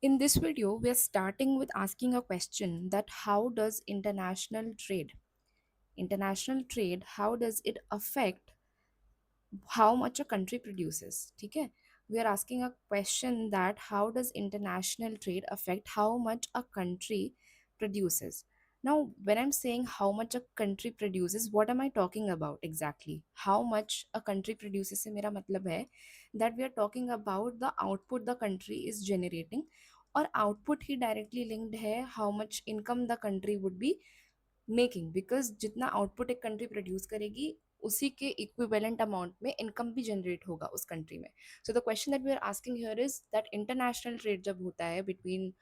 In this video, we are starting with asking a question that how does international trade, how does it affect how much a country produces? ठीक है, we are asking a question that how does international trade affect how much a country produces. Now, when I'm saying how much a country produces, what am I talking about exactly? How much a country produces से मेरा मतलब है that we are talking about the output the country is generating, और output ही directly linked है how much income the country would be making, because जितना output एक country produce करेगी उसी के इक्विवेलेंट अमाउंट में इनकम भी जनरेट होगा उस कंट्री में. So the question that we are asking here is that international trade जब होता है between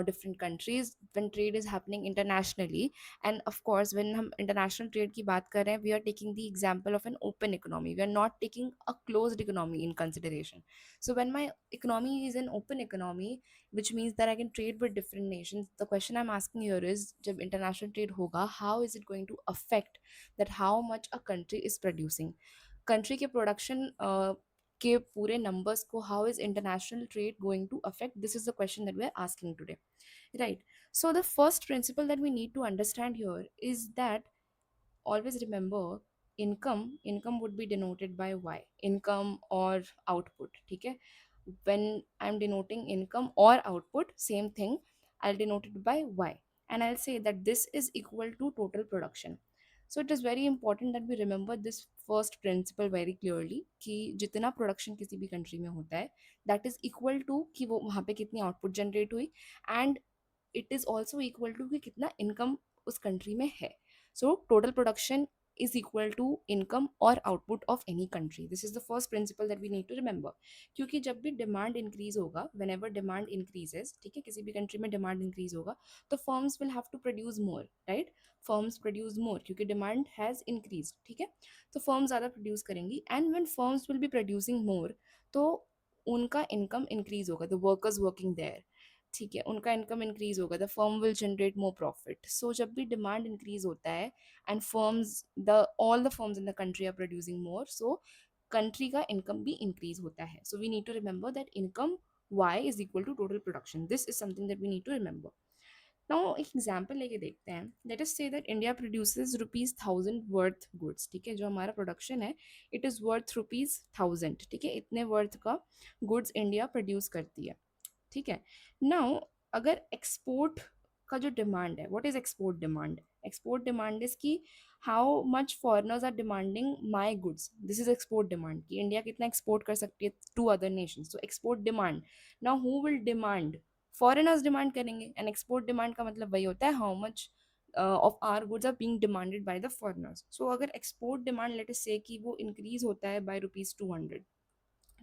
different countries, when trade is happening internationally, and of course when हम international trade की बात कर रहे हैं, we are taking the example of an open economy, we are not taking a closed economy in consideration. So when my economy is an open economy, which means that I can trade with different nations. The question I'm asking here is, जब international trade होगा, how is it going to affect that how much a country is producing? Country के production के पूरे numbers को how is international trade going to affect? This is the question that we are asking today, right? So the first principle that we need to understand here is that always remember income would be denoted by y, income or output. ठीक है, when I'm denoting income or output, same thing, I'll denote it by y, and I'll say that this is equal to total production. So it is very important that we remember this first principle very clearly कि जितना production किसी भी country में होता है, that is equal to कि वो वहाँ पे कितनी आउटपुट जनरेट हुई, and it is also equal to कि कितना इनकम उस कंट्री में है. So total production is equal to income or output of any country. This is the first principle that we need to remember. क्योंकि जब भी demand increase होगा, whenever demand increases, ठीक है, किसी भी कंट्री में डिमांड इंक्रीज होगा, तो firms will have to produce more, right? Firms produce more क्योंकि डिमांड हैज इंक्रीज, ठीक है, तो फर्म्स ज़्यादा प्रोड्यूस करेंगी, and when firms will be producing more, तो उनका इनकम इंक्रीज होगा, द वर्कर्स वर्किंग देयर, ठीक है, उनका इनकम इंक्रीज होगा, the firm will generate more profit. So जब भी डिमांड इंक्रीज होता है and firms the all the firms in the country are producing more, so country का इनकम भी इंक्रीज होता है. So we need to remember that income y is equal to total production. This is something that we need to remember. Now एक example लेके देखते हैं. Let us say that India produces ₹1000 worth goods. ठीक है, जो हमारा production है it is worth ₹1000. ठीक है, इतने वर्थ का गुड्स इंडिया प्रोड्यूस करती है. ठीक है, नाउ अगर एक्सपोर्ट का जो डिमांड है, what is export demand? Export demand is की how much foreigners are demanding my goods. This is export demand कि इंडिया कितना एक्सपोर्ट कर सकती है to other nation. So export demand. Now who will demand? Foreigners demand करेंगे, and export demand का मतलब वही होता है how much of are goods are being demanded by the foreigners. So अगर एक्सपोर्ट डिमांड लेट अस से कि वो इंक्रीज होता है बाय ₹200,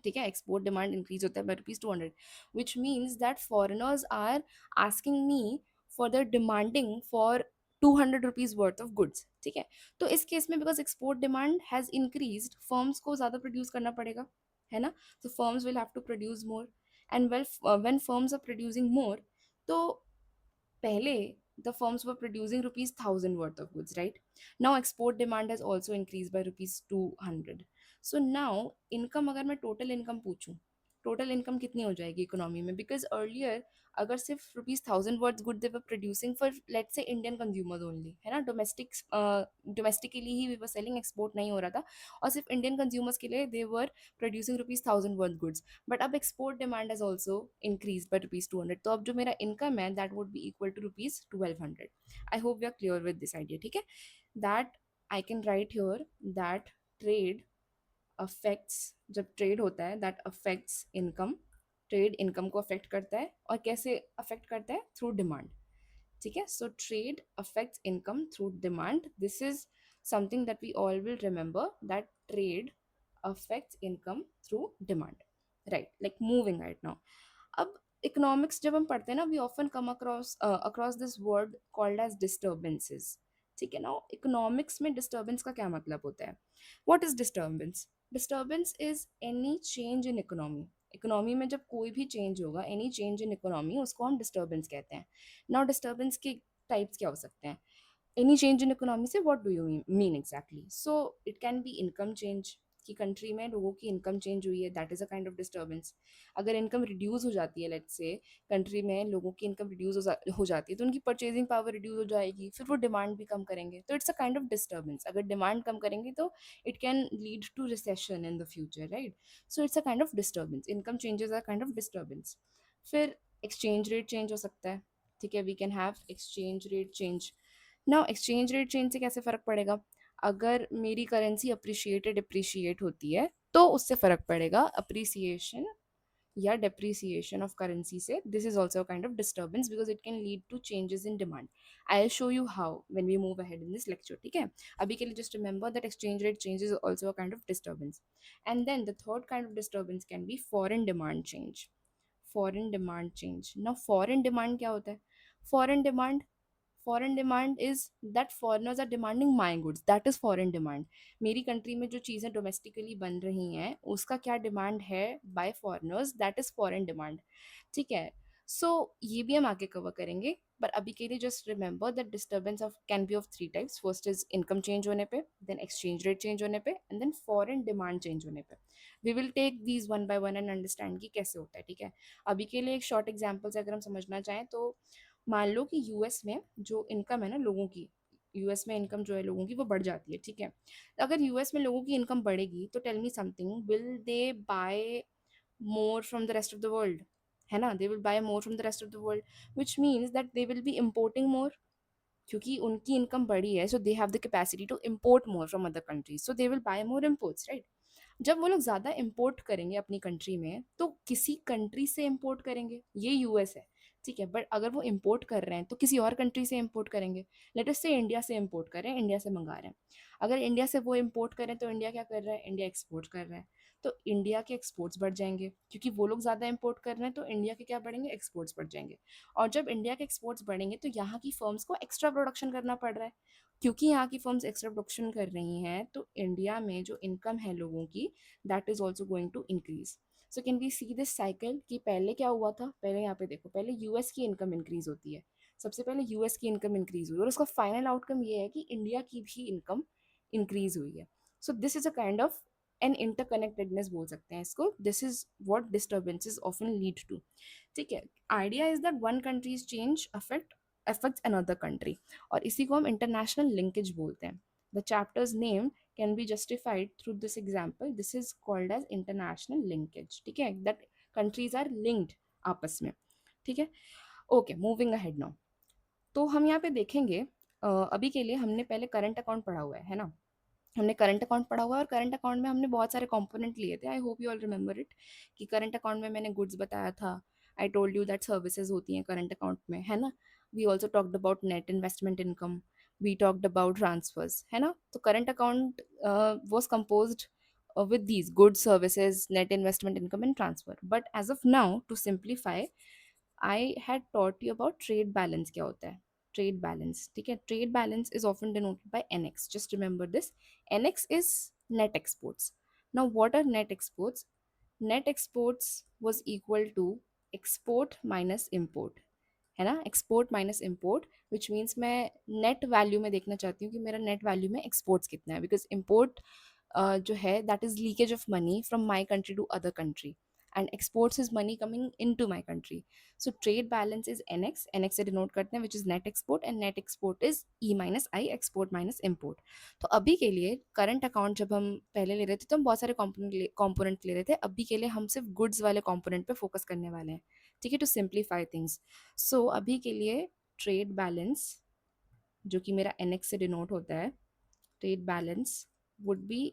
ठीक है, एक्सपोर्ट डिमांड इंक्रीज होता है by ₹200, which means that foreigners are asking me for the demanding for ₹200 worth of goods. ठीक है, तो इस केस में because export demand has increase, firms को ज़्यादा प्रोड्यूस करना पड़ेगा, है ना? तो firms will have to produce more, and well when firms are producing more, तो पहले the firms were producing ₹1000 worth of goods, right? Now export demand has also increased by ₹200. So now income, अगर मैं total income पूछूं, total income कितनी हो जाएगी economy में? Because earlier अगर सिर्फ ₹1000 worth good they were producing for let's say Indian consumers only, है ना, डोमेस्टिकली ही वी वर सेलिंग, एक्सपोर्ट नहीं हो रहा था, और सिर्फ इंडियन कंज्यूमर्स के लिए they were producing ₹1000 worth goods. But अब export demand has also increase by ₹200, तो अब जो मेरा इनकम है that would be equal to ₹1200. I hope we are clear with this idea. ठीक है, that I can write here that trade affects, जब trade होता है that affects income, trade income को अफेक्ट करता है, और कैसे अफेक्ट करता है? Through demand. ठीक है, so trade affects income through demand. This is something that we all will remember, that trade affects income through demand, right? Like moving right now. अब इकोनॉमिक्स जब हम पढ़ते हैं ना, we often come across across this word called as disturbances. ठीक है ना, economics में डिस्टर्बेंस का क्या मतलब होता है? What is disturbance? Disturbance is any change in economy. Economy में जब कोई भी चेंज होगा, एनी चेंज इन इकोनॉमी, उसको हम डिस्टर्बेंस कहते हैं. नाउ डिस्टर्बेंस के टाइप्स क्या हो सकते हैं? एनी चेंज इन इकोनॉमी से what do you mean exactly? So it can be income change, कि कंट्री में लोगों की इनकम चेंज हुई है, that is a kind of disturbance. अगर इनकम रिड्यूस हो जाती है, लेट्स से कंट्री में लोगों की इनकम रिड्यूस हो जाती है, तो उनकी परचेजिंग पावर रिड्यूस हो जाएगी, फिर वो डिमांड भी कम करेंगे, तो it's a kind of disturbance. अगर डिमांड कम करेंगे तो it can lead to recession in the future, right? So it's a kind of disturbance, income changes are kind of disturbance. फिर एक्सचेंज रेट चेंज हो सकता है, ठीक है, we can have exchange rate change. Now exchange rate change से कैसे फ़र्क पड़ेगा? अगर मेरी करेंसी अप्रिशिएट डिप्रिशिएट होती है तो उससे फ़र्क पड़ेगा, अप्रिसिएशन या depreciation of currency से this is also a kind of disturbance because it can lead to changes in demand. I'll show you how when we move ahead in this lecture, ठीक है? अभी के लिए just remember that exchange rate change is also a kind of disturbance. And then the third kind of disturbance can be foreign demand change. Foreign demand change. Now foreign demand क्या होता है? Foreign demand, foreign demand is that foreigners are demanding my goods, that is foreign demand. मेरी country में जो चीज़ें domestically बन रही हैं उसका क्या डिमांड है bye foreigners, that is foreign demand, ठीक है? सो ये भी हम आगे कवर करेंगे, पर अभी के लिए just remember that disturbance of can be of three types. First is income change होने पे, देन एक्सचेंज रेट चेंज होने पे, and then foreign demand change होने पे। We will take these one by one and understand कि कैसे होता है, ठीक है? अभी के लिए एक शॉर्ट एग्जाम्पल से अगर हम समझना चाहें तो मान लो कि यूएस में जो इनकम है ना लोगों की, यूएस में इनकम जो है लोगों की वो बढ़ जाती है, ठीक है? अगर यूएस में लोगों की इनकम बढ़ेगी तो tell me something, will they buy more from the rest of the world? है ना, they will buy more from the rest of the world, which means that they will be importing more, क्योंकि उनकी income बढ़ी है, so they have the capacity to import more from other countries, so they will buy more imports, right? जब वो लोग ज़्यादा import करेंगे अपनी कंट्री में तो किसी कंट्री से इम्पोर्ट करेंगे, ये यूएस है, ठीक है? बट अगर वो इम्पोर्ट कर रहे हैं तो किसी और कंट्री से इम्पोर्ट करेंगे। लेट अस से इंडिया से इम्पोर्ट कर रहे हैं, इंडिया से मंगा रहे हैं। अगर इंडिया से वो इम्पोर्ट करें तो इंडिया क्या कर रहा है? इंडिया एक्सपोर्ट कर रहा है, तो इंडिया के एक्सपोर्ट्स बढ़ जाएंगे, क्योंकि वो लोग ज़्यादा इम्पोर्ट कर रहे हैं तो इंडिया के क्या बढ़ेंगे? एक्सपोर्ट्स बढ़ जाएंगे। और जब इंडिया के एक्सपोर्ट्स बढ़ेंगे तो यहाँ की फर्म्स को एक्स्ट्रा प्रोडक्शन करना पड़ रहा है, क्योंकि यहाँ की फर्म्स एक्स्ट्रा प्रोडक्शन कर रही हैं तो इंडिया में जो इनकम है लोगों की, that is also going to increase. So can we see this cycle कि पहले क्या हुआ था? पहले यहाँ पे देखो, पहले यूएस की इनकम इंक्रीज होती है, सबसे पहले यूएस की इनकम इंक्रीज हुई और उसका फाइनल आउटकम ये है कि इंडिया की भी इनकम इंक्रीज हुई है। So this is a kind of an interconnectedness बोल सकते हैं इसको, this is what disturbances often lead to, ठीक है? Idea is that one country's change affects another country, और इसी को हम इंटरनेशनल लिंकेज बोलते हैं। The chapter's name can be justified through this example. This is called as international linkage, ठीक है? That countries are linked आपस में, ठीक है? Okay, moving ahead now. तो हम यहाँ पे देखेंगे, अभी के लिए हमने पहले करंट अकाउंट पढ़ा हुआ है ना? हमने करंट अकाउंट पढ़ा हुआ है और करंट अकाउंट में हमने बहुत सारे कंपोनेंट लिए थे, I hope you all remember it. कि करंट अकाउंट में मैंने गुड्स बताया था, I told you that services होती हैं करंट अकाउंट में, है ना? We also talked about net investment income, we talked about transfers, है ना? तो current account was composed with these goods, services, net investment income and transfer. But as of now, to simplify, I had taught you about trade balance क्या होता है। Trade balance, ठीक है? Trade balance is often denoted by NX, just remember this. NX is net exports. Now what are net exports? Net exports was equal to export minus import, है ना? Export minus import, which means मैं net value में देखना चाहती हूँ कि मेरा net value में एक्सपोर्ट्स कितना है, बिकॉज इम्पोर्ट जो है that is leakage of money from my country to other country, and exports is money coming in to my country. So trade balance is NX, NX से denote करते हैं, which is net export, and net export is E minus I, export minus import. तो अभी के लिए current account जब हम पहले ले रहे थे तो हम बहुत सारे कॉम्पोनेंट ले रहे थे, अभी के लिए हम सिर्फ गुड्स वाले कॉम्पोनेंट पे फोकस करने वाले हैं, ठीक है? To simplify things. सो अभी के लिए ट्रेड बैलेंस जो कि मेरा एनएक्स से डिनोट होता है, trade balance would be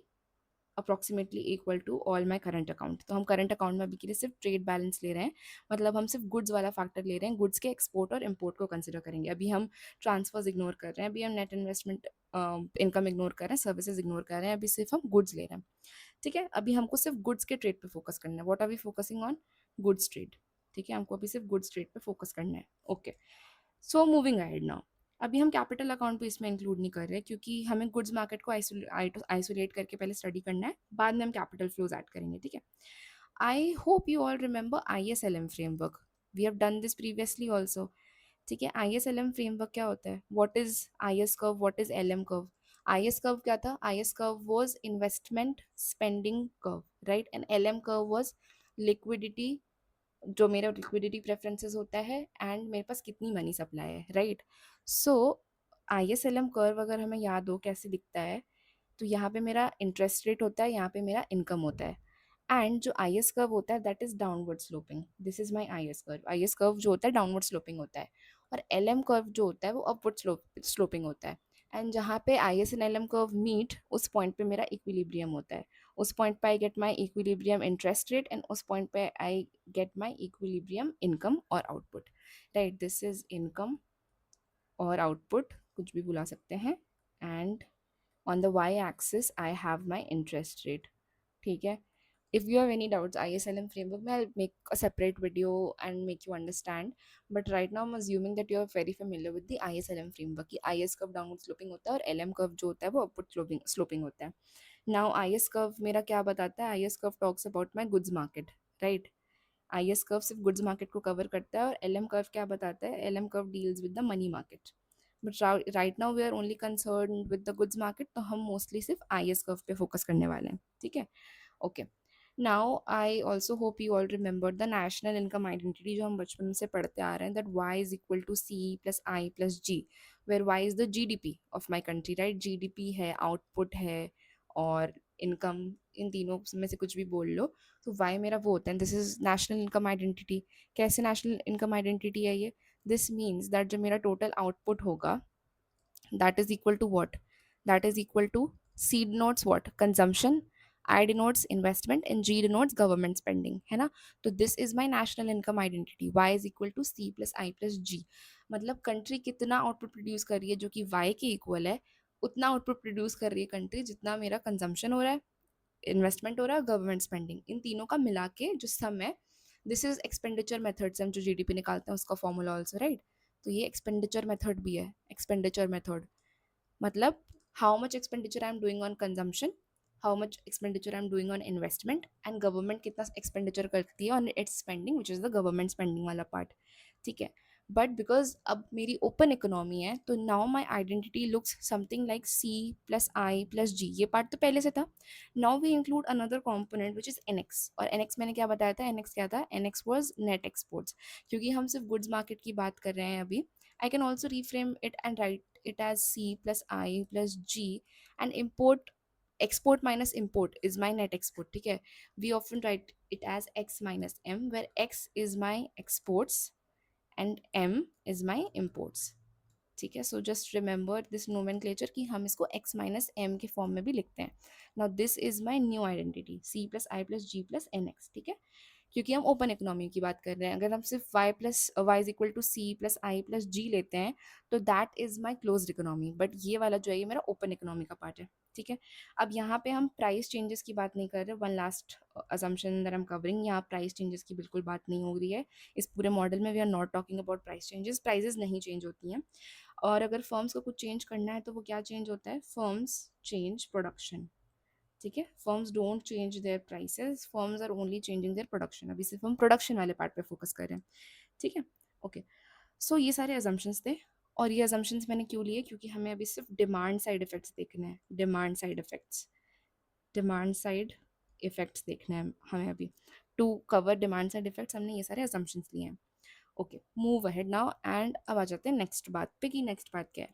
approximately equal to all my current account. तो हम करंट अकाउंट में अभी के लिए सिर्फ ट्रेड बैलेंस ले रहे हैं, मतलब हम सिर्फ गुड्स वाला फैक्टर ले रहे हैं, गुड्स के एक्सपोर्ट और इम्पोर्ट को कंसिडर करेंगे। अभी हम ट्रांसफर्स इग्नोर कर रहे हैं, अभी हम नेट इन्वेस्टमेंट इनकम इग्नोर कर रहे हैं, सर्विसेज इग्नोर कर रहे हैं, अभी सिर्फ हम गुड्स ले रहे हैं, ठीक है? अभी हमको सिर्फ गुड्स के ट्रेड पे फोकस करना है। What are we focusing on? Goods trade, ठीक है? हमको अभी सिर्फ गुड्स ट्रेड पे फोकस करना है, okay? So moving ahead now, अभी हम कैपिटल अकाउंट भी इसमें इंक्लूड नहीं कर रहे, क्योंकि हमें गुड्स मार्केट को आइसोलेट करके पहले स्टडी करना है, बाद में हम कैपिटल फ्लोज ऐड करेंगे, ठीक है? I hope you all remember ISLM framework, we have done this previously also, ठीक है? ISLM फ्रेमवर्क क्या होता है? What is IS curve, what is LM curve? IS curve क्या था? IS curve was investment spending curve, right? And LM curve was liquidity, जो मेरा liquidity preferences होता है एंड मेरे पास कितनी मनी सप्लाई है, राइट? सो ISLM कर्व अगर हमें याद हो कैसे दिखता है, तो यहाँ पे मेरा इंटरेस्ट रेट होता है, यहाँ पे मेरा इनकम होता है, एंड जो IS कर्व होता है that is downward sloping. This is my IS curve. IS curve जो होता है डाउनवर्ड स्लोपिंग होता है, और LM कर्व जो होता है वो अपवर्ड स्लोपिंग होता है। एंड जहाँ पे IS and LM curve meet, उस पॉइंट पे मेरा इक्विलिब्रियम होता है। उस पॉइंट पे I get my equilibrium interest rate, and उस पॉइंट पे I get my equilibrium income और output, right? This is income और आउटपुट, कुछ भी बुला सकते हैं। And on the y axis I have my interest rate, ठीक है? If you have any doubts ISLM framework में, I'll make a separate video and make you understand, but right now I'm assuming that you are very familiar with the ISLM framework कि IS curve downward sloping होता है और LM curve जो होता है वो upward sloping होता है। Now IS कर्व मेरा क्या बताता है? IS curve talks about my goods market, right? IS curve सिर्फ गुड्स मार्केट को कवर करता है, और LM कर्व क्या बताता है? LM curve deals with the money market. But right now we are only concern with the goods market, तो हम मोस्टली सिर्फ IS कर्व पे फोकस करने वाले हैं, ठीक है? Okay, now I also hope you all remember the national income identity जो हम बचपन से पढ़ते आ रहे हैं, that Y is equal to C+I+G, where Y is the GDP of my country, right? GDP है, आउटपुट है, और इनकम, इन तीनों में से कुछ भी बोल लो, तो वाई मेरा वो होता है। This is national income identity. कैसे नेशनल इनकम आइडेंटिटी है ये? दिस मीन्स दैट जो मेरा टोटल आउटपुट होगा, that is equal to what? That is equal to C denotes what? Consumption, I denotes investment, and G denotes government spending, है ना? तो this is my national income identity, y is equal to C+I+G। मतलब country कितना output produce कर रही है जो कि y के इक्वल है, उतना आउटपुट प्रोड्यूस कर रही है कंट्री जितना मेरा कंजम्पशन हो रहा है, इन्वेस्टमेंट हो रहा है, गवर्नमेंट स्पेंडिंग, इन तीनों का मिला के जो सम है। दिस इज एक्सपेंडिचर मेथड से हम जो GDP निकालते हैं उसका फॉर्मूला ऑल्सो, राइट? तो ये एक्सपेंडिचर मेथड भी है, एक्सपेंडिचर मेथड मतलब how much expenditure I am doing on consumption, how much expenditure I am doing on investment, and government कितना expenditure करती है on its spending, which is the government spending वाला part, ठीक है? But because अब मेरी open economy है, तो now my identity looks something like C+I+G। ये पार्ट तो पहले से था। Now we include another component which is NX, और NX मैंने क्या बताया था? NX क्या था? NX was net exports. क्योंकि हम सिर्फ गुड्स मार्केट की बात कर रहे हैं अभी, I can also reframe it and write it as C+I+G, and import, export minus import is my net export, ठीक है? We often write it as X minus M, where X is my exports and M is my imports, ठीक है? So just remember this nomenclature कि हम इसको X minus M के form में भी लिखते हैं। Now this is my new identity C+I+G+NX, ठीक है? क्योंकि हम ओपन इकोनॉमी की बात कर रहे हैं। अगर हम सिर्फ y is equal to C+I+G लेते हैं, तो that is my close economy, but ये वाला जो है ये मेरा ओपन इकोनॉमी का पार्ट है, ठीक है? अब यहाँ पे हम प्राइस चेंजेस की बात नहीं कर रहे। One last assumption that I am covering, यहाँ प्राइस चेंजेस की बिल्कुल बात नहीं हो रही है। इस पूरे मॉडल में we are not talking about price changes. Prices नहीं चेंज होती हैं, और अगर फर्म्स को कुछ चेंज करना है तो वो क्या चेंज होता है? फर्म्स चेंज प्रोडक्शन, ठीक है? Firms don't change their prices, firms are only changing their production. अभी सिर्फ हम प्रोडक्शन वाले पार्ट पे फोकस कर रहे हैं, ठीक है? ओके, सो ये सारे अजम्पशंस थे, और ये अजम्पशंस मैंने क्यों लिए? क्योंकि हमें अभी सिर्फ डिमांड साइड इफेक्ट्स देखने हैं। Demand side effects, demand side effects देखने हैं हमें अभी। To cover demand side effects हमने ये सारे अजम्पशंस लिए हैं। Okay, move ahead now, and अब आ जाते हैं नेक्स्ट बात पे कि नेक्स्ट बात क्या है।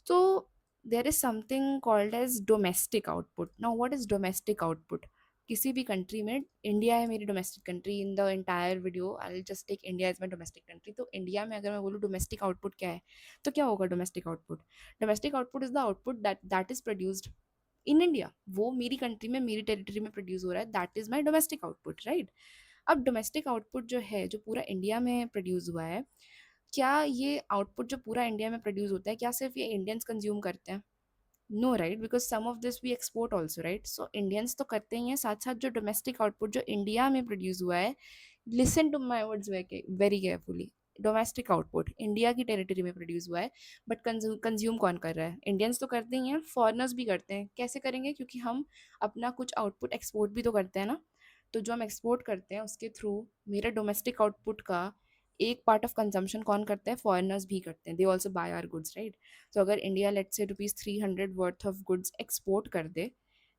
तो there is something called as domestic output. Now what is domestic output? किसी भी कंट्री में, इंडिया है मेरी domestic country, in the entire video I will just take India as my domestic country. तो इंडिया में अगर मैं बोलूँ डोमेस्टिक आउटपुट क्या है, तो क्या होगा domestic output? Domestic output is the output that is produced in India. वो मेरी कंट्री में, मेरी टेरिटरी में प्रोड्यूस हो रहा है, that is my domestic output, right? अब डोमेस्टिक आउटपुट जो है, जो पूरा इंडिया में प्रोड्यूस हुआ है, क्या ये आउटपुट जो पूरा इंडिया में प्रोड्यूस होता है, क्या सिर्फ ये इंडियंस कंज्यूम करते हैं? No, right? Because some of this we export also, right? So Indians तो करते ही हैं, साथ साथ जो डोमेस्टिक आउटपुट जो इंडिया में प्रोड्यूस हुआ है, listen to my words very carefully. Domestic output India की टेरिटरी में प्रोड्यूस हुआ है, बट कंज्यूम कौन कर रहा है? इंडियंस तो करते ही हैं, फॉरनर्स भी करते हैं। कैसे करेंगे? क्योंकि हम अपना कुछ आउटपुट एक्सपोर्ट भी तो करते हैं ना। तो जो हम एक्सपोर्ट करते हैं उसके थ्रू मेरे डोमेस्टिक आउटपुट का एक पार्ट ऑफ कंजम्पशन कौन करता है, फॉरेनर्स भी करते हैं, they also buy our goods, right. तो अगर India let's say ₹300 worth of goods export कर दे,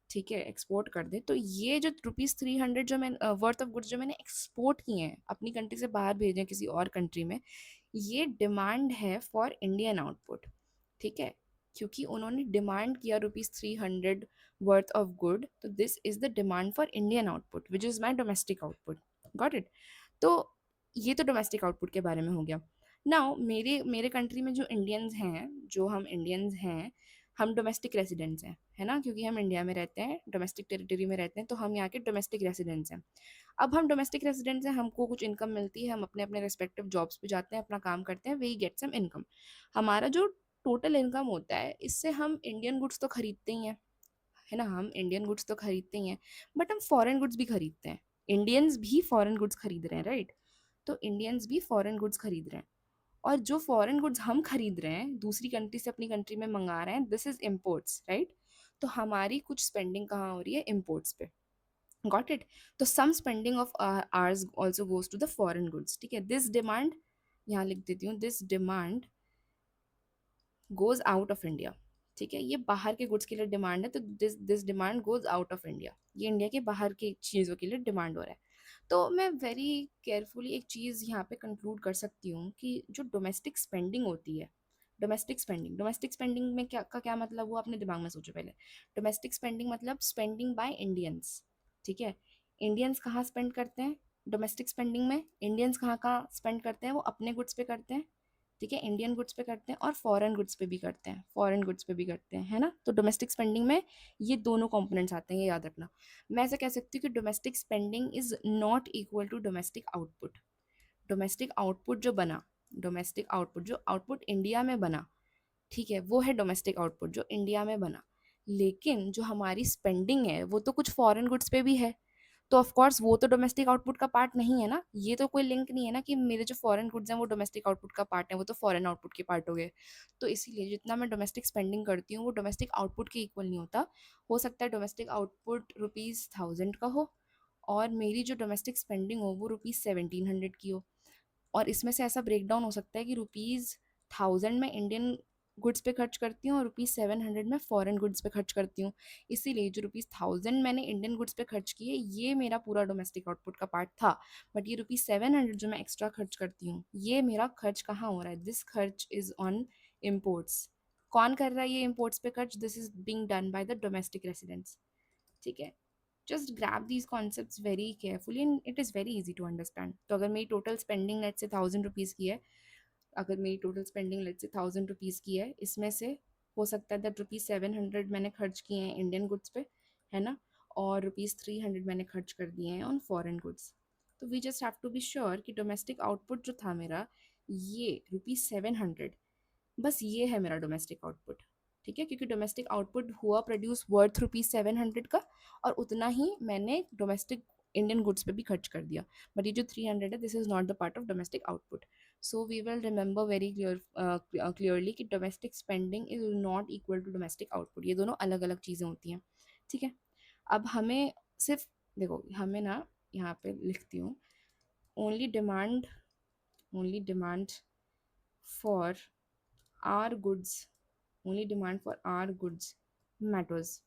ठीक है, एक्सपोर्ट कर दे, तो ये जो ₹300 जो मैं वर्थ ऑफ गुड्स जो मैंने एक्सपोर्ट किए हैं अपनी कंट्री से बाहर भेजे हैं किसी और कंट्री में, ये डिमांड है फॉर इंडियन आउटपुट, ठीक है। क्योंकि उन्होंने डिमांड किया ₹300 वर्थ ऑफ गुड, तो this is the demand for Indian output which is my domestic output. Got it. तो ये तो डोमेस्टिक आउटपुट के बारे में हो गया। नाउ मेरे मेरे कंट्री में जो इंडियंस हैं, जो हम इंडियंस हैं, हम डोमेस्टिक रेसिडेंट्स हैं, है ना, क्योंकि हम इंडिया में रहते हैं, डोमेस्टिक टेरिटरी में रहते हैं, तो हम यहाँ के डोमेस्टिक रेसिडेंट्स हैं। अब हम डोमेस्टिक रेसिडेंट्स हैं, हमको कुछ इनकम मिलती है, हम अपने अपने रेस्पेक्टिव जॉब्स पे जाते हैं, अपना काम करते हैं, वी गेट सम इनकम। हमारा जो टोटल इनकम होता है, इससे हम इंडियन गुड्स तो खरीदते ही हैं, है ना, हम इंडियन गुड्स तो खरीदते ही हैं, बट हम फॉरेन गुड्स भी खरीदते हैं। इंडियंस भी फॉरेन गुड्स खरीद रहे हैं, राइट। तो इंडियंस भी फॉरेन गुड्स खरीद रहे हैं, और जो फॉरेन गुड्स हम खरीद रहे हैं दूसरी कंट्री से अपनी कंट्री में मंगा रहे हैं, दिस इज इम्पोर्ट्स, राइट। तो हमारी कुछ स्पेंडिंग कहाँ हो रही है, इम्पोर्ट्स पे। Got it. तो some spending of ours also goes to the foreign goods, ठीक है। दिस डिमांड, यहाँ लिख देती हूँ, this demand goes out of India, ठीक है। ये बाहर के गुड्स के लिए डिमांड है, तो this this demand goes out of India, ये इंडिया के बाहर की चीज़ों के लिए डिमांड हो रहा है। तो मैं वेरी केयरफुली एक चीज़ यहाँ पे कंक्लूड कर सकती हूँ कि जो डोमेस्टिक स्पेंडिंग होती है, डोमेस्टिक स्पेंडिंग में क्या का क्या मतलब हुआ, अपने दिमाग में सोचो पहले। डोमेस्टिक स्पेंडिंग मतलब स्पेंडिंग बाय इंडियंस, ठीक है। इंडियंस कहाँ स्पेंड करते हैं डोमेस्टिक स्पेंडिंग में, इंडियंस कहाँ कहाँ स्पेंड करते हैं, वो अपने गुड्स पे करते हैं, ठीक है, इंडियन गुड्स पे करते हैं, और फॉरेन गुड्स पे भी करते हैं, फॉरेन गुड्स पे भी करते हैं, है ना। तो डोमेस्टिक स्पेंडिंग में ये दोनों कंपोनेंट्स आते हैं, ये याद रखना। मैं ऐसा कह सकती हूँ कि domestic spending is not equal to domestic output. Domestic output जो बना, डोमेस्टिक आउटपुट जो आउटपुट इंडिया में बना, ठीक है, वो है डोमेस्टिक आउटपुट जो इंडिया में बना। लेकिन जो हमारी स्पेंडिंग है वो तो कुछ फॉरेन गुड्स पे भी है, तो ऑफ कोर्स वो तो डोमेस्टिक आउटपुट का पार्ट नहीं है ना, ये तो कोई लिंक नहीं है ना कि मेरे जो फॉरेन गुड्स हैं वो डोमेस्टिक आउटपुट का पार्ट है, वो तो फॉरेन आउटपुट के पार्ट हो गए। तो इसीलिए जितना मैं डोमेस्टिक स्पेंडिंग करती हूँ वो डोमेस्टिक आउटपुट के इक्वल नहीं होता। हो सकता है डोमेस्टिक आउटपुट ₹1000 का हो, और मेरी जो डोमेस्टिक स्पेंडिंग हो वो ₹1700 की हो। और इसमें से ऐसा ब्रेक डाउन हो सकता है कि ₹1000 मैं इंडियन गुड्स पे खर्च करती हूँ और ₹700 मैं फॉरेन गुड्स पे खर्च करती हूँ। इसीलिए जो ₹1000 मैंने इंडियन गुड्स पे खर्च किए, ये मेरा पूरा डोमेस्टिक आउटपुट का पार्ट था। बट ये ₹700 जो मैं एक्स्ट्रा खर्च करती हूँ, ये मेरा खर्च कहाँ हो रहा है, दिस खर्च इज़ ऑन इम्पोर्ट्स। कौन कर रहा है ये इम्पोर्ट्स पे खर्च, this is being done by the domestic residents, ठीक है। Just grab these concepts very carefully and it is very easy to understand. तो अगर मेरी टोटल स्पेंडिंग लेट्स से ₹1000 की है, अगर मेरी टोटल स्पेंडिंग लेट्स से ₹1000 की है, इसमें से हो सकता है दैट ₹700 मैंने खर्च किए हैं इंडियन गुड्स पे, है ना, और ₹300 मैंने खर्च कर दिए हैं ऑन फॉरेन गुड्स। तो we just have to be sure कि डोमेस्टिक आउटपुट जो था मेरा, ये ₹700, बस ये है मेरा डोमेस्टिक आउटपुट, ठीक है। क्योंकि डोमेस्टिक आउटपुट हुआ प्रोड्यूस वर्थ ₹700 का, और उतना ही मैंने डोमेस्टिक इंडियन गुड्स पे भी खर्च कर दिया। बट ये जो 300 है, this is not the part of domestic output. So we will remember very clearly कि domestic spending is not equal to domestic output, ये दोनों अलग अलग चीज़ें होती हैं, ठीक है। अब हमें सिर्फ देखो, हमें ना यहाँ पे लिखती हूँ, only demand, only demand for our goods, only demand for our goods matters.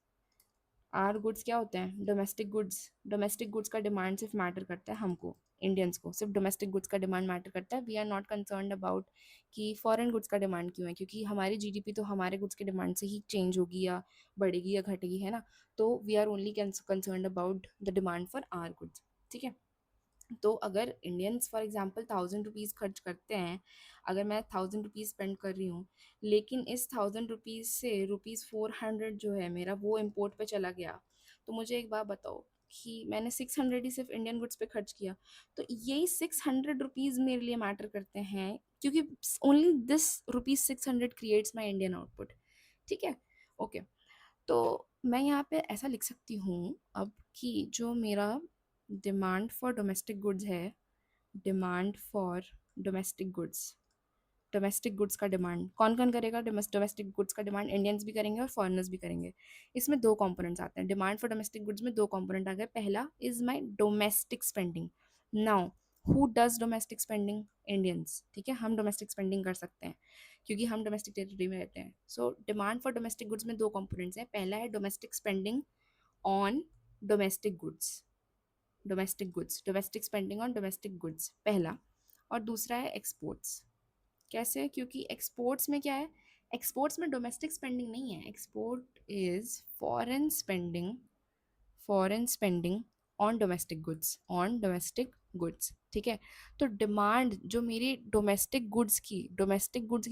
Our goods क्या होते हैं, डोमेस्टिक गुड्स। डोमेस्टिक गुड्स का डिमांड सिर्फ मैटर करता है हमको, इंडियंस को सिर्फ डोमेस्टिक गुड्स का डिमांड मैटर करता है। We are not concerned about कि फॉरेन गुड्स का डिमांड क्यों है, क्योंकि हमारी जीडीपी तो हमारे गुड्स के डिमांड से ही चेंज होगी या बढ़ेगी या घटेगी, है ना। तो we are only concerned about the demand for our goods, ठीक है। तो अगर इंडियंस फॉर एग्जांपल ₹1000 खर्च करते हैं, अगर मैं ₹1000 स्पेंड कर रही हूँ, लेकिन इस ₹1000 से ₹400 जो है मेरा वो इम्पोर्ट पे चला गया, तो मुझे एक बात बताओ कि मैंने 600 ही सिर्फ इंडियन गुड्स पे खर्च किया। तो यही ₹600 मेरे लिए मैटर करते हैं, क्योंकि only this ₹600 creates my Indian output, ठीक है। ओके। तो मैं यहाँ पे ऐसा लिख सकती हूँ अब कि जो मेरा डिमांड फॉर डोमेस्टिक गुड्स है, demand for domestic goods, domestic goods का डिमांड कौन कौन करेगा, डोमेस्टिक गुड्स का डिमांड इंडियंस भी करेंगे और फॉरेनर्स भी करेंगे। इसमें दो कंपोनेंट्स आते हैं, डिमांड फॉर डोमेस्टिक गुड्स में दो कंपोनेंट आ गए। पहला is my domestic spending. Now who does domestic spending? Indians, ठीक है, हम डोमेस्टिक स्पेंडिंग कर सकते हैं क्योंकि हम डोमेस्टिक टेरिटरी में रहते हैं। So demand for domestic goods में दो कंपोनेंट्स हैं, पहला है domestic spending on domestic goods, domestic spending on domestic goods पहला, और दूसरा है एक्सपोर्ट्स। कैसे? क्योंकि एक्सपोर्ट्स में क्या है, एक्सपोर्ट्स में डोमेस्टिक स्पेंडिंग नहीं है, export is foreign spending on domestic goods, ठीक है। तो डिमांड जो मेरी डोमेस्टिक गुड्स की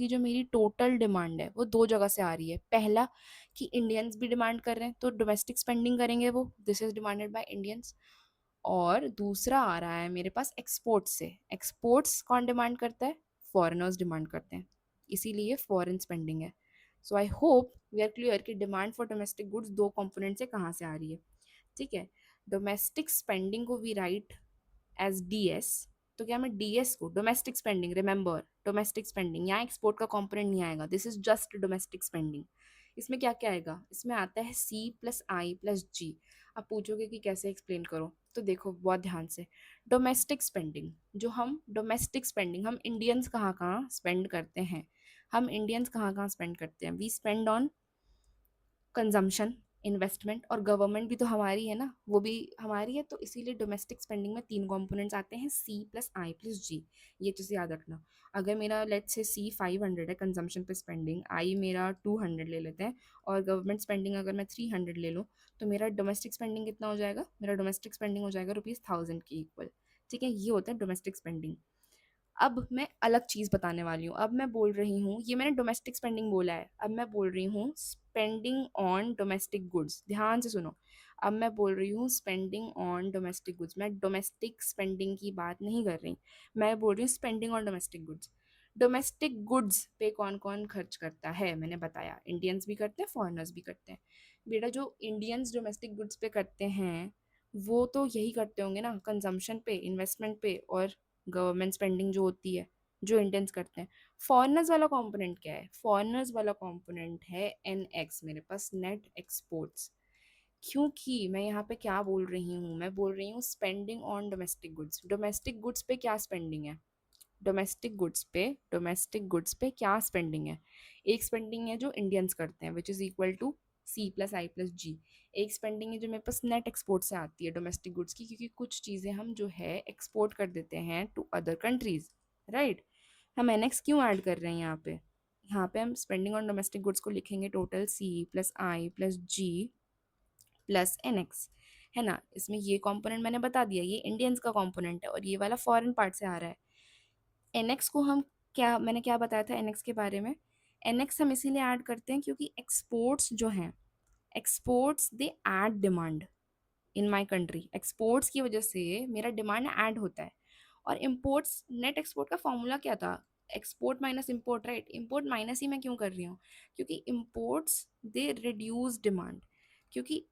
जो मेरी टोटल डिमांड है वो दो जगह से आ रही है। पहला कि इंडियंस भी डिमांड कर रहे हैं तो डोमेस्टिक स्पेंडिंग करेंगे, वो this is demanded by Indians. और दूसरा आ रहा है मेरे पास एक्सपोर्ट्स से। एक्सपोर्ट्स कौन डिमांड करता है? फॉरेनर्स डिमांड करते हैं, इसीलिए फॉरेन स्पेंडिंग है। So I hope we are clear कि डिमांड फॉर डोमेस्टिक गुड्स दो कंपोनेंट से कहाँ से आ रही है, ठीक है। डोमेस्टिक स्पेंडिंग को वी राइट एज डीएस। तो क्या मैं डीएस को domestic spending, remember domestic spending, यहाँ एक्सपोर्ट का कंपोनेंट नहीं आएगा, this is just domestic spending. इसमें क्या क्या आएगा? इसमें आता है सी प्लस आई प्लस जी। आप पूछोगे कि कैसे एक्सप्लेन करो, तो देखो बहुत ध्यान से। डोमेस्टिक स्पेंडिंग, जो हम डोमेस्टिक स्पेंडिंग हम इंडियंस कहाँ कहाँ स्पेंड करते हैं, हम इंडियंस कहाँ कहाँ स्पेंड करते हैं, we spend on consumption, investment, और गवर्नमेंट भी तो हमारी है ना, वो भी हमारी है। तो इसीलिए डोमेस्टिक स्पेंडिंग में तीन कंपोनेंट्स आते हैं, सी प्लस आई प्लस जी। ये चीज़ याद रखना। अगर मेरा लेट्स से सी 500 है कंजम्पशन पे स्पेंडिंग, आई मेरा 200 ले लेते हैं, और गवर्नमेंट स्पेंडिंग अगर मैं 300 ले लूँ, तो मेरा डोमेस्टिक स्पेंडिंग कितना हो जाएगा? मेरा डोमेस्टिक स्पेंडिंग हो जाएगा ₹1000 के इक्वल, ठीक है। ये होता है डोमेस्टिक स्पेंडिंग। अब मैं अलग चीज़ बताने वाली हूँ। अब मैं बोल रही हूँ, ये मैंने डोमेस्टिक स्पेंडिंग बोला है, अब मैं बोल रही हूँ स्पेंडिंग ऑन डोमेस्टिक गुड्स। ध्यान से सुनो, अब मैं बोल रही हूँ स्पेंडिंग ऑन डोमेस्टिक गुड्स। मैं डोमेस्टिक स्पेंडिंग की बात नहीं कर रही, मैं बोल रही हूँ spending on domestic goods. Domestic goods पे कौन कौन खर्च करता है? मैंने बताया इंडियंस भी करते हैं, फॉरेनर्स भी करते हैं। बेटा जो इंडियंस डोमेस्टिक गुड्स पे करते हैं वो तो यही करते होंगे ना, कंजम्पशन पे, इन्वेस्टमेंट पे, और गवर्नमेंट स्पेंडिंग जो होती है, जो इंडियंस करते हैं। फॉरेनर्स वाला कंपोनेंट क्या है? फॉरेनर्स वाला कंपोनेंट है एन एक्स, मेरे पास नेट एक्सपोर्ट्स। क्योंकि मैं यहाँ पे क्या बोल रही हूँ, मैं बोल रही हूँ spending on domestic goods. Domestic goods पे क्या स्पेंडिंग है? डोमेस्टिक गुड्स पे क्या स्पेंडिंग है? एक स्पेंडिंग है जो इंडियंस करते हैं which is equal to C plus I plus G. एक स्पेंडिंग है जो मेरे पास नेट एक्सपोर्ट से आती है डोमेस्टिक गुड्स की, क्योंकि कुछ चीज़ें हम जो है एक्सपोर्ट कर देते हैं टू अदर कंट्रीज, राइट। हम एन एक्स क्यों ऐड कर रहे हैं यहाँ पे? यहाँ पे हम स्पेंडिंग ऑन डोमेस्टिक गुड्स को लिखेंगे total C plus I plus G plus N x, है ना। इसमें ये कंपोनेंट मैंने बता दिया, ये इंडियंस का कंपोनेंट है और ये वाला फॉरेन पार्ट से आ रहा है। एनएक्स को हम क्या, मैंने क्या बताया था एनएक्स के बारे में? एनएक्स हम इसीलिए ऐड करते हैं क्योंकि एक्सपोर्ट्स जो हैं, exports they add demand in my country. Exports की वजह से मेरा डिमांड ऐड होता है। और इम्पोर्ट्स, नेट एक्सपोर्ट का फॉर्मूला क्या था? Export minus import, right. Import minus ही मैं क्यों कर रही हूँ? क्योंकि इम्पोर्ट्स दे रिड्यूस डिमांड। क्योंकि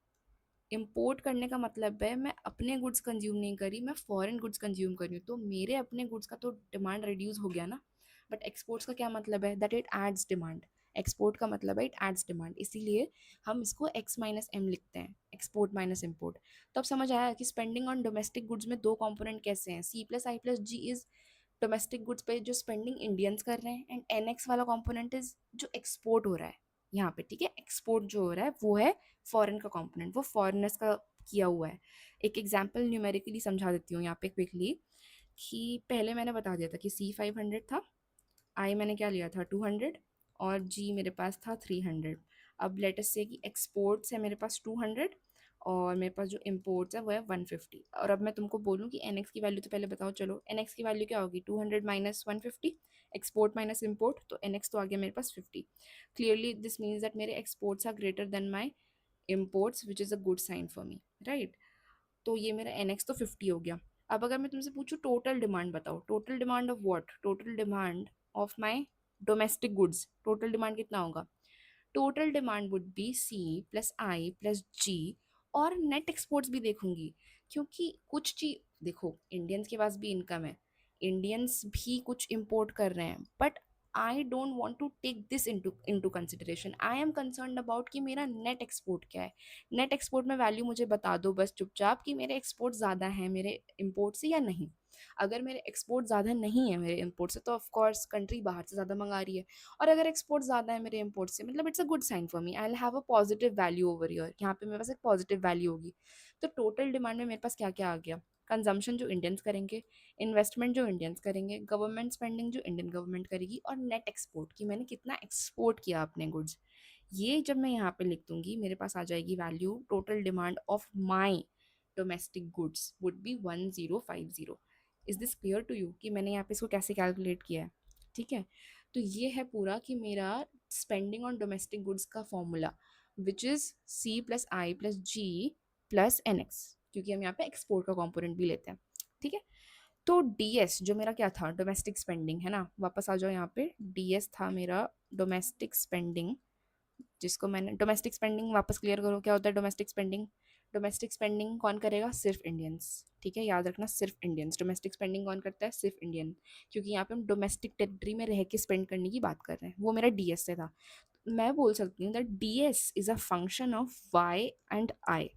इम्पोर्ट करने का मतलब है मैं अपने गुड्स कंज्यूम नहीं करी, मैं फॉरेन गुड्स कंज्यूम कर रही हूँ, तो मेरे अपने गुड्स का तो डिमांड रिड्यूस हो गया ना। बट एक्सपोर्ट्स का क्या मतलब है? That it adds demand. Export का मतलब है इट एड्स डिमांड, इसीलिए हम इसको एक्स माइनस एम लिखते हैं, एक्सपोर्ट माइनस इम्पोर्ट। तो अब समझ आया कि स्पेंडिंग ऑन डोमेस्टिक गुड्स में दो कंपोनेंट कैसे हैं। C plus I plus G is domestic goods पे जो स्पेंडिंग इंडियंस कर रहे हैं, एंड एन एक्स वाला कंपोनेंट इज जो एक्सपोर्ट हो रहा है यहाँ पे, ठीक है। एक्सपोर्ट जो हो रहा है वो है फॉरेन का कंपोनेंट, वो फॉरेनर्स का किया हुआ है। एक एग्जांपल न्यूमेरिकली समझा देती हूँ यहाँ पे क्विकली, कि पहले मैंने बता दिया था कि सी 500 था, आई मैंने क्या लिया था 200, और जी मेरे पास था 300। अब लेटस से कि एक्सपोर्ट्स है मेरे पास 200 और मेरे पास जो इम्पोर्ट्स है वो है 150। और अब मैं तुमको बोलूँ कि एन एक्स की वैल्यू तो पहले बताओ, चलो एन एक्स की वैल्यू क्या होगी? 200 माइनस 150, एक्सपोर्ट माइनस इम्पोर्ट, तो एन एक्स तो आ गया मेरे पास 50। क्लियरली दिस मीन्स दैट मेरे exports are greater than my imports which is a good sign for me, right. तो ये मेरा एन एक्स तो 50 हो गया। अब अगर मैं तुमसे पूछूँ टोटल डिमांड बताओ, total demand of what? Total demand of my domestic goods, total demand कितना होगा? Total demand would be C plus I plus G, और नेट एक्सपोर्ट्स भी देखूंगी, क्योंकि कुछ चीज देखो, इंडियंस के पास भी इनकम है, इंडियंस भी कुछ इम्पोर्ट कर रहे हैं, but I don't want to take this into consideration. I am concern about कि मेरा नेट एक्सपोर्ट क्या है। नेट एक्सपोर्ट में वैल्यू मुझे बता दो बस चुपचाप कि मेरे एक्सपोर्ट ज़्यादा हैं मेरे इम्पोर्ट से या नहीं। अगर मेरे एक्सपोर्ट ज़्यादा नहीं है मेरे इम्पोर्ट से, तो ऑफ कोर्स कंट्री बाहर से ज़्यादा मंगा रही है। और अगर एक्सपोर्ट ज़्यादा है मेरे इम्पोर्ट से, मतलब it's a good sign for me, I will have a positive value over year, यहाँ पे मेरे पास एक पॉजिटिव वैल्यू होगी। तो टोटल डिमांड में मेरे पास क्या क्या आ गया? कंजम्पशन जो इंडियंस करेंगे, इन्वेस्टमेंट जो इंडियंस करेंगे, गवर्नमेंट स्पेंडिंग जो इंडियन गवर्नमेंट करेगी, और नेट एक्सपोर्ट की मैंने कितना एक्सपोर्ट किया अपने गुड्स। ये जब मैं यहाँ पे लिख दूंगी, मेरे पास आ जाएगी value total demand of my domestic goods would be 1050। Is this clear to you कि मैंने यहाँ पे इसको कैसे कैलकुलेट किया है? ठीक है, तो ये है पूरा कि मेरा स्पेंडिंग ऑन डोमेस्टिक गुड्स का formula, which is C plus I plus G plus N X, क्योंकि हम यहाँ पे एक्सपोर्ट का कॉम्पोनेंट भी लेते हैं। ठीक है, तो डीएस जो मेरा क्या था, डोमेस्टिक स्पेंडिंग है ना, वापस आ जाओ यहाँ पे, डीएस था मेरा डोमेस्टिक स्पेंडिंग, जिसको मैंने डोमेस्टिक स्पेंडिंग, वापस क्लियर करो क्या होता है डोमेस्टिक स्पेंडिंग। डोमेस्टिक स्पेंडिंग कौन करेगा? सिर्फ इंडियंस। ठीक है, याद रखना, सिर्फ इंडियंस। डोमेस्टिक स्पेंडिंग कौन करता है? सिर्फ इंडियन, क्योंकि यहाँ पे हम डोमेस्टिक टेरिटरी में रह के स्पेंड करने की बात कर रहे हैं। वो मेरा डीएस से था। मैं बोल सकती हूँ that DS is a function of Y and I.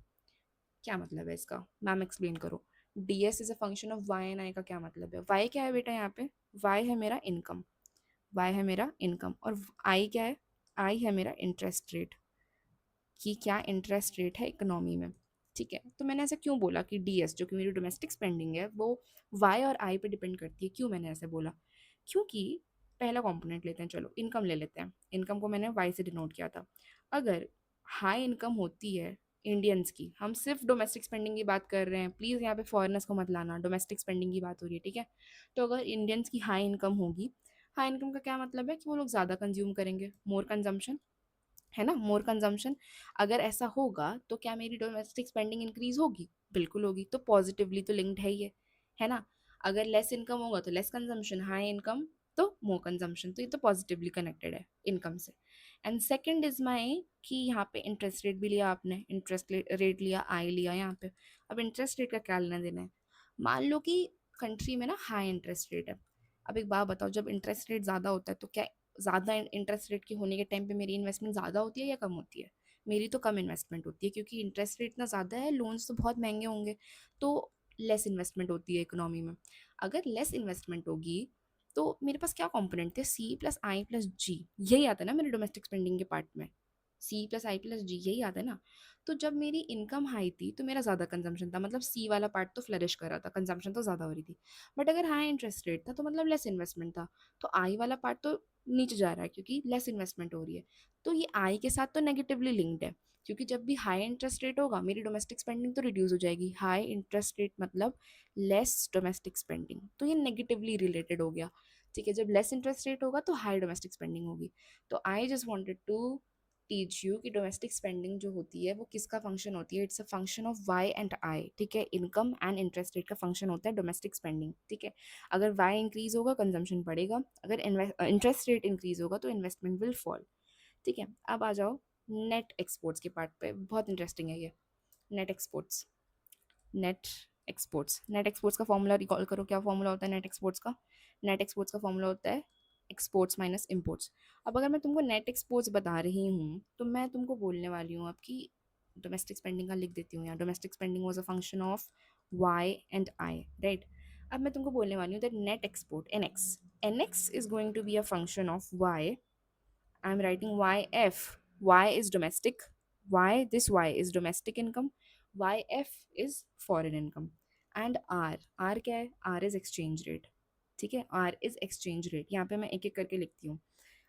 क्या मतलब है इसका? मैम एक्सप्लेन करो। DS is a function of Y and I का क्या मतलब है? वाई क्या है बेटा यहाँ पे? वाई है मेरा इनकम, वाई है मेरा इनकम, और आई क्या है? आई है मेरा इंटरेस्ट रेट, कि क्या इंटरेस्ट रेट है इकोनॉमी में। ठीक है, तो मैंने ऐसा क्यों बोला कि डीएस जो कि मेरी डोमेस्टिक स्पेंडिंग है वो वाई और आई पे डिपेंड करती है? क्यों मैंने ऐसे बोला? क्योंकि पहला कंपोनेंट लेते हैं, चलो इनकम ले लेते हैं। इनकम को मैंने वाई से डिनोट किया था। अगर हाई इनकम होती है इंडियंस की, हम सिर्फ डोमेस्टिक स्पेंडिंग की बात कर रहे हैं, प्लीज़ यहाँ पे फॉरेनर्स को मत लाना, डोमेस्टिक स्पेंडिंग की बात हो रही है। ठीक है, तो अगर इंडियंस की हाई इनकम होगी, हाई इनकम का क्या मतलब है? कि वो लोग ज़्यादा कंज्यूम करेंगे, मोर कंजम्पशन, है ना, मोर कंजम्पशन। अगर ऐसा होगा तो क्या मेरी डोमेस्टिक स्पेंडिंग इंक्रीज होगी? बिल्कुल होगी, तो पॉजिटिवली तो लिंक्ड है ये, है ना। अगर लेस इनकम होगा तो लेस कंजम्पशन, हाई इनकम तो मोर कंजम्पशन, तो ये तो पॉजिटिवली कनेक्टेड है इनकम से। एंड सेकंड इज माई, कि यहाँ पे इंटरेस्ट रेट भी लिया आपने, इंटरेस्ट रेट लिया, आई लिया यहाँ पे। अब इंटरेस्ट रेट का क्या लेना देना है? मान लो कि कंट्री में ना हाई इंटरेस्ट रेट है। अब एक बात बताओ, जब इंटरेस्ट रेट ज़्यादा होता है तो क्या ज़्यादा इंटरेस्ट रेट के होने के टाइम पे मेरी इन्वेस्टमेंट ज़्यादा होती है या कम होती है? मेरी तो कम इन्वेस्टमेंट होती है, क्योंकि इंटरेस्ट रेट इतना ज़्यादा है, लोन्स तो बहुत महंगे होंगे, तो लेस इन्वेस्टमेंट होती है इकोनॉमी में। अगर लेस इन्वेस्टमेंट होगी तो मेरे पास क्या कंपोनेंट थे? सी प्लस आई प्लस जी, यही आता है ना मेरे डोमेस्टिक स्पेंडिंग के पार्ट में, सी प्लस आई प्लस जी यही आता है ना। तो जब मेरी इनकम हाई थी तो मेरा ज़्यादा कंजम्पशन था, मतलब सी वाला पार्ट तो फ्लरिश कर रहा था, कंजम्पशन तो ज़्यादा हो रही थी। बट अगर हाई इंटरेस्ट रेट था तो मतलब लेस इन्वेस्टमेंट था, तो आई वाला पार्ट तो नीचे जा रहा है क्योंकि लेस इन्वेस्टमेंट हो रही है। तो ये आई के साथ तो नेगेटिवली लिंक्ड है, क्योंकि जब भी हाई इंटरेस्ट रेट होगा मेरी डोमेस्टिक स्पेंडिंग तो रिड्यूस हो जाएगी। हाई इंटरेस्ट रेट मतलब लेस डोमेस्टिक स्पेंडिंग, तो ये नेगेटिवली रिलेटेड हो गया। ठीक है, जब लेस इंटरेस्ट रेट होगा तो हाई डोमेस्टिक स्पेंडिंग होगी। तो I just wanted to teach you कि डोमेस्टिक स्पेंडिंग जो होती है वो किसका फंक्शन होती है? It's a function of Y and I. ठीक है, इनकम एंड इंटरेस्ट रेट का फंक्शन होता है डोमेस्टिक स्पेंडिंग। ठीक है, अगर वाई इंक्रीज होगा कंजम्पशन बढ़ेगा, अगर इंटरेस्ट रेट इंक्रीज होगा तो इन्वेस्टमेंट विल फॉल। ठीक है, अब आ जाओ नेट एक्सपोर्ट्स के पार्ट पे, बहुत इंटरेस्टिंग है ये। Net exports, net net exports का फॉर्मूला रिकॉल करो, क्या फॉर्मूला होता है नेट एक्सपोर्ट्स का? नेट एक्सपोर्ट्स का फॉर्मूला होता है एक्सपोर्ट्स माइनस इम्पोर्ट्स। अब अगर मैं तुमको नेट एक्सपोर्ट्स बता रही हूँ तो मैं तुमको बोलने वाली हूँ आपकी डोमेस्टिक स्पेंडिंग का लिख देती हूँ यहाँ, domestic spending was a function of Y and I, right. अब मैं तुमको बोलने वाली हूँ that net export N X is going to be a function of Y. I'm writing YF. Y is domestic. Y, this Y is domestic income. YF is foreign income. And R. R क्या है? R is exchange rate. ठीक है, R is exchange rate. यहाँ पे मैं एक एक करके लिखती हूँ।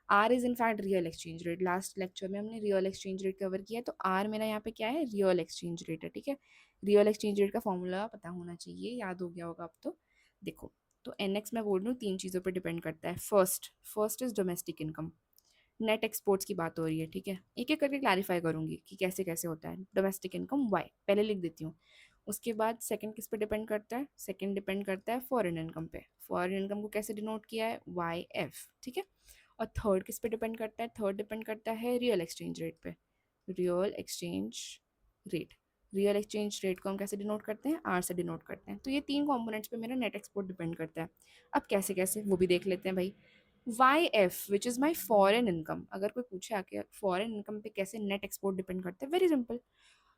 R is in fact real exchange rate. Last lecture में हमने रियल एक्सचेंज रेट कवर किया है, तो R मेरा यहाँ पे क्या है? रियल एक्सचेंज रेट है। ठीक है, रियल एक्सचेंज रेट का फॉर्मूला पता होना चाहिए, याद हो गया होगा अब तो। देखो, तो एन एक्स मैं बोल रही हूँ तीन चीज़ों पर डिपेंड करता है। First is domestic income, net exports की बात हो रही है। ठीक है, एक एक करके क्लैरिफाई करूंगी कि कैसे कैसे होता है। डोमेस्टिक इनकम वाई पहले लिख देती हूँ। उसके बाद सेकंड किस पे डिपेंड करता है? सेकंड डिपेंड करता है फॉरेन इनकम पे। फॉरेन इनकम को कैसे डिनोट किया है? Y F. ठीक है, और थर्ड किस पे डिपेंड करता है? थर्ड डिपेंड करता है रियल एक्सचेंज रेट पे। Real exchange rate, real exchange rate को हम कैसे डिनोट करते हैं? आर से डिनोट करते हैं। तो ये तीन कंपोनेंट्स पे मेरा नेट एक्सपोर्ट डिपेंड करता है। अब कैसे कैसे वो भी देख लेते हैं भाई। Y F which is my foreign income, अगर कोई पूछे आके फॉरन इनकम पे कैसे नेट एक्सपोर्ट डिपेंड करता है, वेरी सिंपल।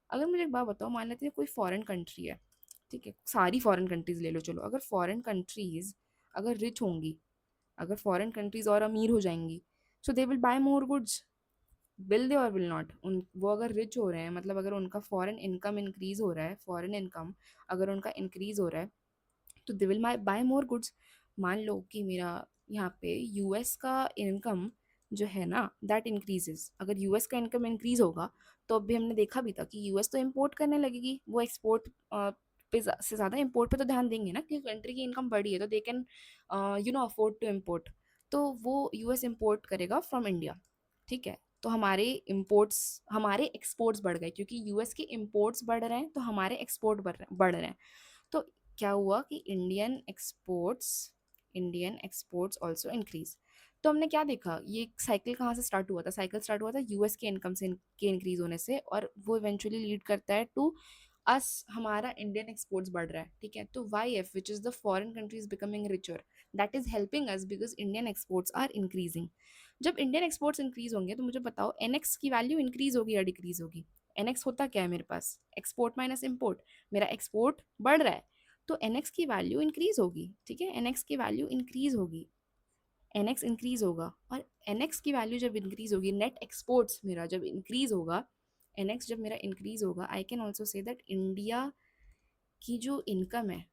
अगर मुझे एक बात बताओ, मान लेते हैं कोई फॉरेन कंट्री है, ठीक है, सारी फॉरेन कंट्रीज ले लो, चलो अगर फॉरेन कंट्रीज अगर रिच होंगी, अगर फॉरेन कंट्रीज और अमीर हो जाएंगी, so they will buy more goods, will they और विल नॉट। उन वो अगर रिच हो रहे हैं, मतलब अगर उनका फॉरेन इनकम इंक्रीज हो रहा है, फॉरेन इनकम अगर उनका इंक्रीज हो रहा है, तो दे विल बाय मोर गुड्स। मान लो कि मेरा यहाँ पे यूएस का इनकम जो है ना दैट इंक्रीजेस, अगर यूएस का इनकम इंक्रीज होगा, तो अभी हमने देखा भी था कि यूएस तो इम्पोर्ट करने लगेगी, वो एक्सपोर्ट पे से ज़्यादा इम्पोर्ट पे तो ध्यान देंगे ना, कि कंट्री की इनकम बढ़ी है तो they can afford to import. तो वो यूएस इम्पोर्ट करेगा फ्रॉम इंडिया, ठीक है। तो हमारे इम्पोर्ट्स, हमारे एक्सपोर्ट्स बढ़ गए, क्योंकि यूएस के इम्पोर्ट्स बढ़ रहे हैं तो हमारे एक्सपोर्ट बढ़ रहे हैं। तो क्या हुआ कि इंडियन एक्सपोर्ट्स ऑल्सो इंक्रीज। तो हमने क्या देखा, ये साइकिल कहाँ से स्टार्ट हुआ था, साइकिल स्टार्ट हुआ था यूएस के इनकम से के इंक्रीज होने से, और वो इवेंचुअली लीड करता है टू अस, हमारा इंडियन एक्सपोर्ट्स बढ़ रहा है, ठीक है। तो Y F which is the foreign countries becoming richer, that is helping us because Indian exports are increasing. जब इंडियन एक्सपोर्ट्स इंक्रीज होंगे तो मुझे बताओ एनएक्स की वैल्यू इंक्रीज होगी या डिक्रीज होगी। एनएक्स होता क्या है मेरे पास, एक्सपोर्ट माइनस इम्पोर्ट, मेरा एक्सपोर्ट बढ़ रहा है तो एनएक्स की वैल्यू इंक्रीज होगी, ठीक है, एनएक्स की वैल्यू इंक्रीज होगी, एनएक्स इंक्रीज होगा। और एनएक्स की वैल्यू जब इंक्रीज होगी, नेट एक्सपोर्ट्स मेरा जब इंक्रीज होगा, एनएक्स जब मेरा इंक्रीज होगा, I can also say that India की जो इनकम है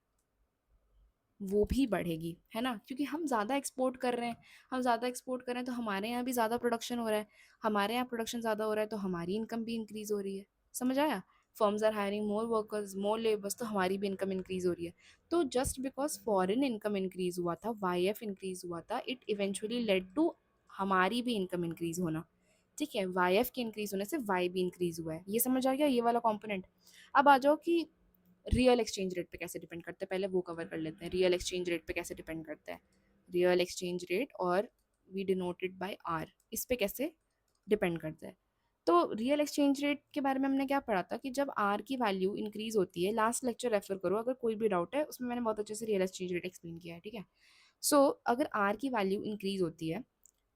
वो भी बढ़ेगी, है ना, क्योंकि हम ज़्यादा एक्सपोर्ट कर रहे हैं, हम ज़्यादा एक्सपोर्ट कर रहे हैं तो हमारे यहाँ भी ज़्यादा प्रोडक्शन हो रहा है, हमारे यहाँ प्रोडक्शन ज़्यादा हो रहा है तो हमारी इनकम भी इंक्रीज़ हो रही है। समझ आया, firms are hiring more workers more labours, तो हमारी भी इनकम इंक्रीज़ हो रही है। तो just because foreign income increase हुआ था, वाई एफ इंक्रीज़ हुआ था, इट इवेंचुअली लेड टू हमारी भी इनकम इंक्रीज़ होना, ठीक है। वाई एफ के इंक्रीज़ होने से वाई भी इंक्रीज़ हुआ है, ये समझ आ गया ये वाला कॉम्पोनेंट। अब आ जाओ कि रियल एक्सचेंज रेट पे कैसे डिपेंड करता है, पहले वो कवर कर लेते हैं, रियल एक्सचेंज रेट पे कैसे डिपेंड करता है। रियल एक्सचेंज रेट, और वी डिनोटेड बाय आर, इस पे कैसे डिपेंड करता है। तो रियल एक्सचेंज रेट के बारे में हमने क्या पढ़ा था कि जब आर की वैल्यू इंक्रीज होती है, लास्ट लेक्चर रेफर करो अगर कोई भी डाउट है, उसमें मैंने बहुत अच्छे से रियल एक्सचेंज रेट एक्सप्लेन किया है, ठीक है। सो अगर आर की वैल्यू इंक्रीज होती है,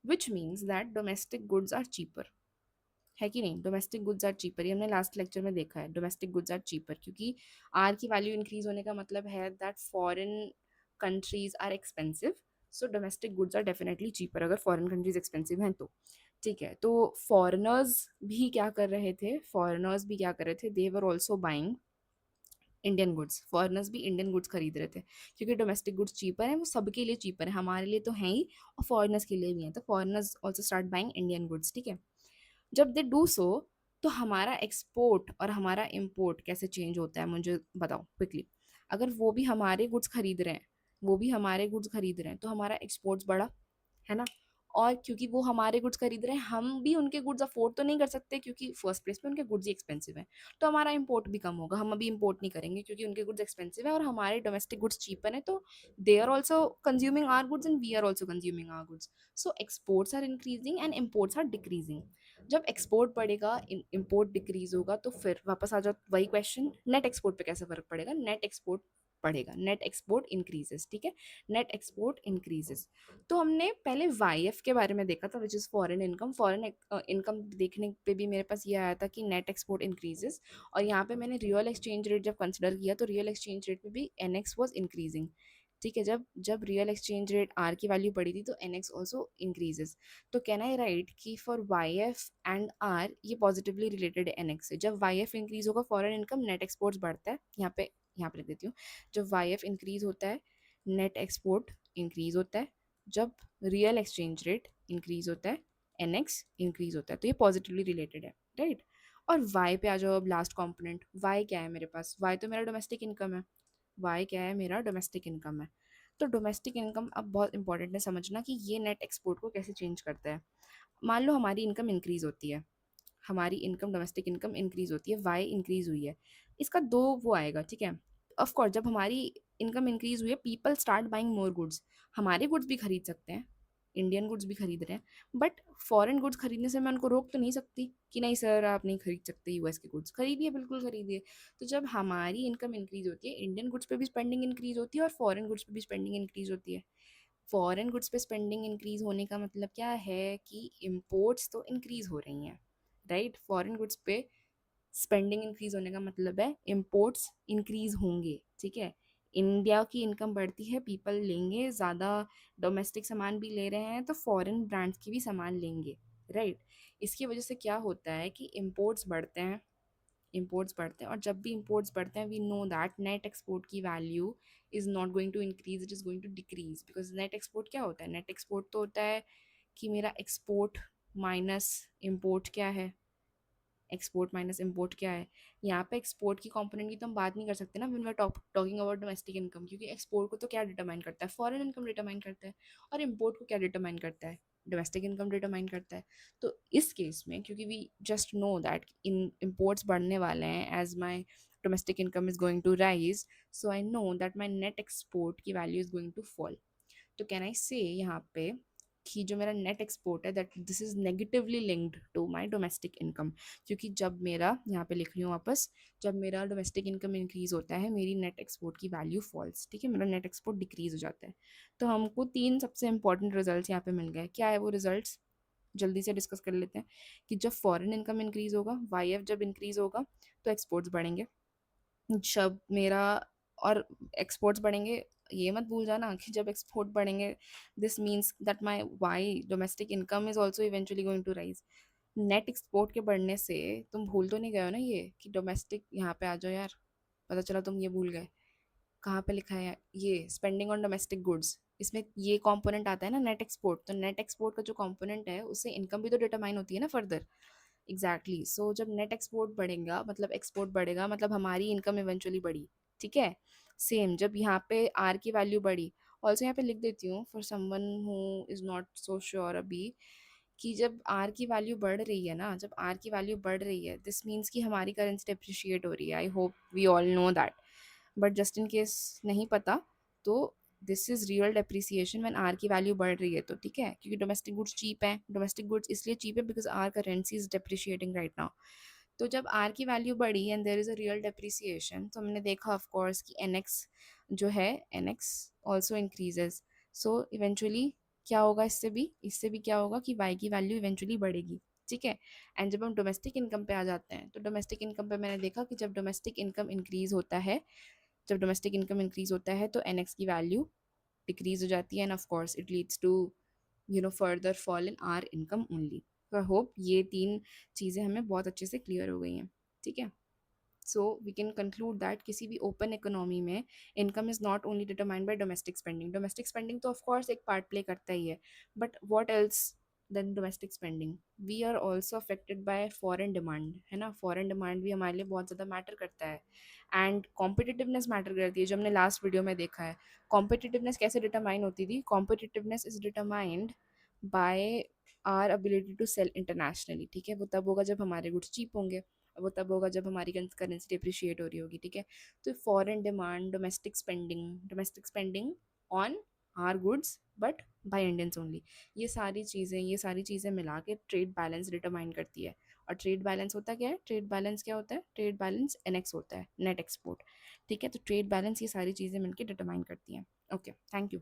which means that domestic goods are cheaper, है कि नहीं, डोमेस्टिक गुड्स आर चीपर, ये हमने लास्ट लेक्चर में देखा है, डोमेस्टिक गुड्स आर चीपर, क्योंकि आर की वैल्यू इंक्रीज होने का मतलब है that foreign countries are expensive, so domestic goods are definitely cheaper अगर फॉरेन कंट्रीज एक्सपेंसिव हैं तो, ठीक है। तो फॉरेनर्स भी क्या कर रहे थे, फॉरेनर्स भी क्या कर रहे थे, they were also buying Indian goods, foreigners भी इंडियन गुड्स खरीद रहे थे, क्योंकि डोमेस्टिक गुड्स चीपर है, वो सबके लिए चीपर है, हमारे लिए तो है ही और फॉरेनर्स के लिए भी है, तो foreigners also start buying Indian goods, ठीक है। जब दे डू सो, तो हमारा एक्सपोर्ट और हमारा इम्पोर्ट कैसे चेंज होता है मुझे बताओ क्विकली। अगर वो भी हमारे गुड्स खरीद रहे हैं, वो भी हमारे गुड्स खरीद रहे हैं तो हमारा एक्सपोर्ट्स बढ़ा, है ना। और क्योंकि वो हमारे गुड्स खरीद रहे हैं, हम भी उनके गुड्स अफोर्ड तो नहीं कर सकते क्योंकि फर्स्ट प्लेस पे उनके गुड्स ही एक्सपेंसिव हैं, तो हमारा इंपोर्ट भी कम होगा, हम अभी इंपोर्ट नहीं करेंगे क्योंकि उनके गुड्स एक्सपेंसिव है और हमारे डोमेस्टिक गुड्स चीपर है, तो they are also consuming our goods and we are also consuming our goods. So exports are increasing and imports are decreasing. जब एक्सपोर्ट बढ़ेगा, इम्पोर्ट डिक्रीज होगा, तो फिर वापस आ जाओ वही क्वेश्चन, नेट एक्सपोर्ट पे कैसे फर्क पड़ेगा, नेट एक्सपोर्ट बढ़ेगा, नेट एक्सपोर्ट इंक्रीजेस, ठीक है, नेट एक्सपोर्ट इंक्रीजेस। तो हमने पहले वाई एफ के बारे में देखा था which is foreign income, foreign income देखने पे भी मेरे पास ये आया था कि नेट एक्सपोर्ट इंक्रीजेस, और यहाँ पे मैंने रियल एक्सचेंज रेट जब कंसिडर किया तो रियल एक्सचेंज रेट में भी एन एक्स वॉज इंक्रीजिंग, ठीक है। जब जब रियल एक्सचेंज रेट आर की वैल्यू बढ़ी थी तो एन एक्स ऑल्सो इंक्रीजेस। तो कैन आई राइट कि for Y F and R ये पॉजिटिवली रिलेटेड है एन एक्स से, जब वाई एफ इंक्रीज होगा फॉरेन इनकम नेट एक्सपोर्ट्स बढ़ता है, यहाँ पे लिख देती हूँ, जब वाई एफ इंक्रीज होता है नेट एक्सपोर्ट इंक्रीज होता है, जब रियल एक्सचेंज रेट इंक्रीज होता है एन एक्स इंक्रीज होता है, तो ये पॉजिटिवली रिलेटेड है, राइट। और वाई पे आ जाओ, अब लास्ट कॉम्पोनेंट वाई क्या है मेरे पास, वाई तो मेरा डोमेस्टिक इनकम है, वाई क्या है मेरा डोमेस्टिक इनकम है। तो डोमेस्टिक इनकम अब बहुत इंपॉर्टेंट है समझना कि ये नेट एक्सपोर्ट को कैसे चेंज करता है। मान लो हमारी इनकम इंक्रीज होती है, हमारी इनकम डोमेस्टिक इनकम इंक्रीज होती है, वाई इंक्रीज हुई है, इसका दो वो आएगा, ठीक है। ऑफ कोर्स जब हमारी इनकम इंक्रीज हुई है people start buying more goods, हमारे गुड्स भी खरीद सकते हैं, इंडियन गुड्स भी खरीद रहे हैं, बट फॉरेन गुड्स खरीदने से मैं उनको रोक तो नहीं सकती कि नहीं सर आप नहीं खरीद सकते यूएस के गुड्स, खरीदिए बिल्कुल खरीदिए। तो जब हमारी इनकम इंक्रीज होती है, इंडियन गुड्स पे भी स्पेंडिंग इंक्रीज होती है और फॉरेन गुड्स पे भी स्पेंडिंग इंक्रीज होती है। फॉरेन गुड्स पे स्पेंडिंग इंक्रीज होने का मतलब क्या है कि इम्पोर्ट्स तो इंक्रीज हो रही हैं, राइट। फॉरेन गुड्स पे स्पेंडिंग इंक्रीज होने का मतलब है इम्पोर्ट्स इंक्रीज होंगे, ठीक है। इंडिया की इनकम बढ़ती है, पीपल लेंगे ज़्यादा, डोमेस्टिक सामान भी ले रहे हैं तो फॉरेन ब्रांड्स की भी सामान लेंगे, राइट। इसकी वजह से क्या होता है कि इम्पोर्ट्स बढ़ते हैं, इंपोर्ट्स बढ़ते हैं, और जब भी इंपोर्ट्स बढ़ते हैं we know that net export की value is not going to increase, it is going to decrease, because net export क्या होता है, नेट एक्सपोर्ट तो होता है कि मेरा एक्सपोर्ट माइनस इम्पोर्ट क्या है, एक्सपोर्ट माइनस इम्पोर्ट क्या है। यहाँ पे एक्सपोर्ट की कंपोनेंट की तो हम बात नहीं कर सकते ना when we are talking about domestic income, क्योंकि एक्सपोर्ट को तो क्या डिटरमाइन करता है, फॉरेन इनकम डिटरमाइन करता है, और इम्पोर्ट को क्या डिटरमाइन करता है, डोमेस्टिक इनकम डिटरमाइन करता है। तो इस केस में क्योंकि we just know that in imports बढ़ने वाले हैं as my domestic income is going to rise, so I know that my net export की value is going to fall. तो कैन आई से यहाँ पे कि जो मेरा नेट एक्सपोर्ट है that this is negatively linked to my domestic income, क्योंकि जब मेरा यहाँ पे लिख रही हूँ वापस, जब मेरा डोमेस्टिक इनकम इंक्रीज होता है मेरी नेट एक्सपोर्ट की वैल्यू फॉल्स, ठीक है, मेरा नेट एक्सपोर्ट डिक्रीज हो जाता है। तो हमको तीन सबसे इंपॉर्टेंट रिजल्ट्स यहाँ पे मिल गए, क्या है वो रिजल्ट्स, जल्दी से डिस्कस कर लेते हैं। कि जब फॉरेन इनकम इंक्रीज होगा, वाई एफ जब इंक्रीज होगा तो एक्सपोर्ट्स बढ़ेंगे, जब मेरा, और एक्सपोर्ट्स बढ़ेंगे, ये मत भूल जाना कि जब एक्सपोर्ट बढ़ेंगे this means that my Y domestic income is also eventually going to rise. Net export के बढ़ने से तुम भूल तो नहीं गए हो ना ये कि डोमेस्टिक, यहाँ पे आ जाओ यार, पता चला तुम ये भूल गए, कहाँ पे लिखा है ये स्पेंडिंग ऑन डोमेस्टिक गुड्स, इसमें ये कंपोनेंट आता है ना नेट एक्सपोर्ट, तो नेट एक्सपोर्ट का जो कंपोनेंट है उससे इनकम भी तो डिटरमाइन होती है ना फर्दर। एग्जैक्टली, सो जब नेट एक्सपोर्ट बढ़ेगा मतलब एक्सपोर्ट बढ़ेगा मतलब हमारी इनकम इवेंचुअली बढ़ी, ठीक है। सेम जब यहाँ पे आर की वैल्यू बढ़ी, ऑल्सो यहाँ पे लिख देती हूँ for someone who is not so sure अभी, कि जब आर की वैल्यू बढ़ रही है ना, जब आर की वैल्यू बढ़ रही है दिस मीन्स कि हमारी करेंसी डिप्रिशिएट हो रही है, I hope we all know that, but just in case नहीं पता, तो this is real depreciation when R की वैल्यू बढ़ रही है, तो ठीक है, क्योंकि डोमेस्टिक गुड्स चीप है, डोमेस्टिक गुड्स इसलिए चीप है because our currency is depreciating right now. तो जब आर की वैल्यू बढ़ी and there is a real depreciation, तो हमने देखा ऑफ कोर्स कि एन एक्स जो है, N X also increases, so eventually क्या होगा, इससे भी क्या होगा कि वाई की वैल्यू इवेंचुअली बढ़ेगी, ठीक है। एंड जब हम डोमेस्टिक इनकम पे आ जाते हैं, तो डोमेस्टिक इनकम पे मैंने देखा कि जब डोमेस्टिक इनकम इंक्रीज होता है, जब डोमेस्टिक इनकम इंक्रीज होता है तो एन एक्स की वैल्यू डिक्रीज हो जाती है, and of course it leads to further fall in our income only. तो आई होप ये तीन चीज़ें हमें बहुत अच्छे से क्लियर हो गई हैं, ठीक है। So we can conclude that किसी भी ओपन इकोनॉमी में income is not only determined by domestic spending, domestic spending तो ऑफकोर्स एक पार्ट प्ले करता ही है, but what else then domestic spending, we are also affected by foreign demand, है ना, फॉरेन डिमांड भी हमारे लिए बहुत ज़्यादा मैटर करता है, एंड कॉम्पिटिटिवनेस मैटर करती है, जो हमने लास्ट वीडियो में देखा है। कॉम्पिटिटिवनेस कैसे डिटरमाइन होती थी, competitiveness is determined by our ability to sell internationally, ठीक है, वो तब होगा जब हमारे गुड्स चीप होंगे, वो तब होगा जब हमारी करेंसी डिप्रिशिएट हो रही होगी, ठीक है। तो foreign demand, domestic spending on our goods but by Indians only, ये सारी चीज़ें मिला के ट्रेड बैलेंस डिटरमाइन करती है। और ट्रेड बैलेंस होता क्या है, ट्रेड बैलेंस क्या होता है, ट्रेड बैलेंस एनएक्स होता है, नेट एक्सपोर्ट, ठीक है। तो ट्रेड बैलेंस ये सारी चीज़ें मिलकर डिटरमाइन करती हैं। Okay, thank you.